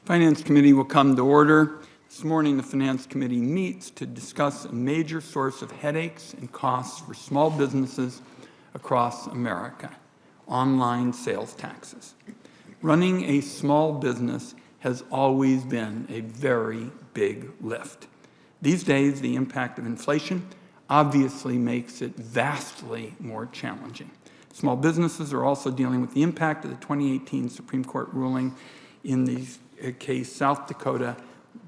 Finance Committee will come to order. This morning, the Finance Committee meets to discuss a major source of headaches and costs for small businesses across America: online sales taxes. Running a small business has always been a very big lift. These days, the impact of inflation obviously makes it vastly more challenging. Small businesses are also dealing with the impact of the 2018 Supreme Court ruling in the case South Dakota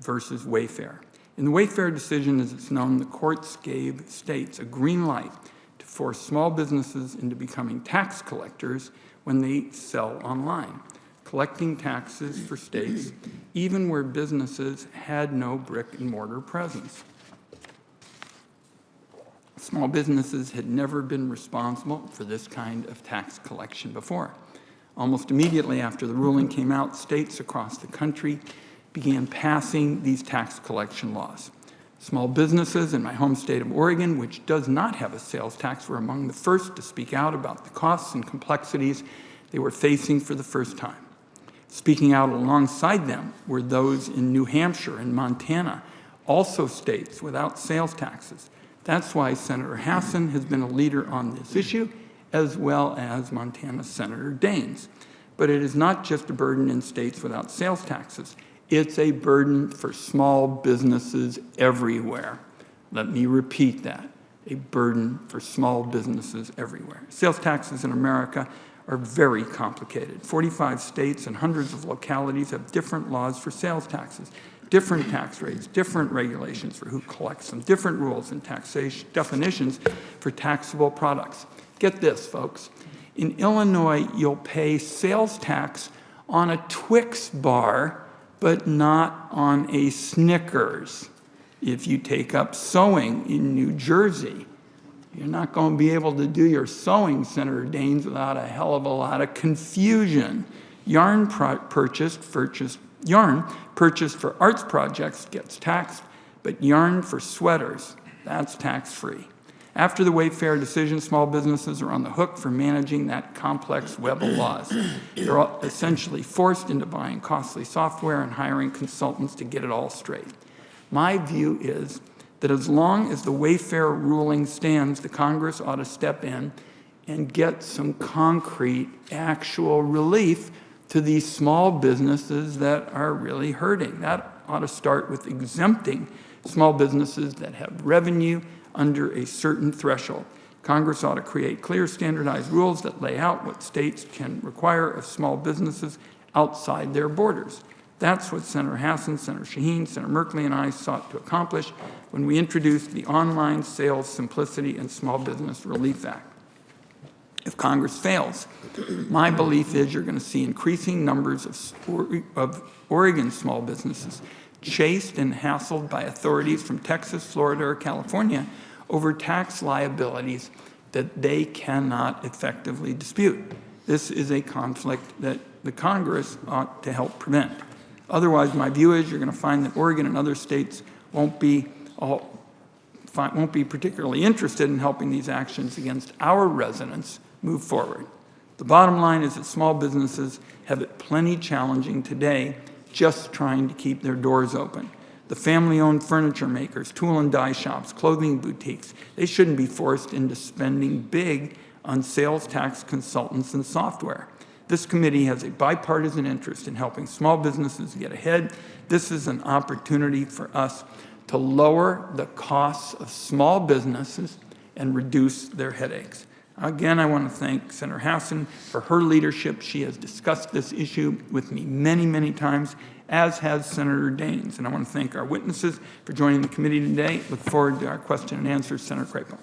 versus Wayfair. In the Wayfair decision, as it's known, the courts gave states a green light to force small businesses into becoming tax collectors when they sell online, collecting taxes for states even where businesses had no brick-and-mortar presence. Small businesses had never been responsible for this kind of tax collection before. Almost immediately after the ruling came out, states across the country began passing these tax collection laws. Small businesses in my home state of Oregon, which does not have a sales tax, were among the first to speak out about the costs and complexities they were facing for the first time. Speaking out alongside them were those in New Hampshire and Montana, also states without sales taxes. That's why Senator Hassan has been a leader on this issue, as well as Montana Senator Daines. But it is not just a burden in states without sales taxes. It's a burden for small businesses everywhere. Let me repeat that: a burden for small businesses everywhere. Sales taxes in America are very complicated. 45 states and hundreds of localities have different laws for sales taxes, different tax rates, different regulations for who collects them, different rules and taxation definitions for taxable products. Get this, folks. In Illinois, you'll pay sales tax on a Twix bar, but not on a Snickers. If you take up sewing in New Jersey, you're not going to be able to do your sewing, Senator Daines, without a hell of a lot of confusion. Yarn purchased for arts projects gets taxed, but yarn for sweaters, that's tax-free. After the Wayfair decision, small businesses are on the hook for managing that complex web of laws. They're essentially forced into buying costly software and hiring consultants to get it all straight. My view is that as long as the Wayfair ruling stands, the Congress ought to step in and get some concrete, actual relief to these small businesses that are really hurting. That ought to start with exempting small businesses that have revenue under a certain threshold. Congress ought to create clear, standardized rules that lay out what states can require of small businesses outside their borders. That's what Senator Hassan, Senator Shaheen, Senator Merkley, and I sought to accomplish when we introduced the Online Sales Simplicity and Small Business Relief Act. If Congress fails, my belief is you're going to see increasing numbers of Oregon small businesses chased and hassled by authorities from Texas, Florida, or California over tax liabilities that they cannot effectively dispute. This is a conflict that the Congress ought to help prevent. Otherwise, my view is you're going to find that Oregon and other states won't be particularly interested in helping these actions against our residents move forward. The bottom line is that small businesses have it plenty challenging today just trying to keep their doors open. The family-owned furniture makers, tool and die shops, clothing boutiques, they shouldn't be forced into spending big on sales tax consultants and software. This committee has a bipartisan interest in helping small businesses get ahead. This is an opportunity for us to lower the costs of small businesses and reduce their headaches. Again, I want to thank Senator Hassan for her leadership. She has discussed this issue with me many, many times, as has Senator Daines. And I want to thank our witnesses for joining the committee today. Look forward to our question and answers. Senator Crapo.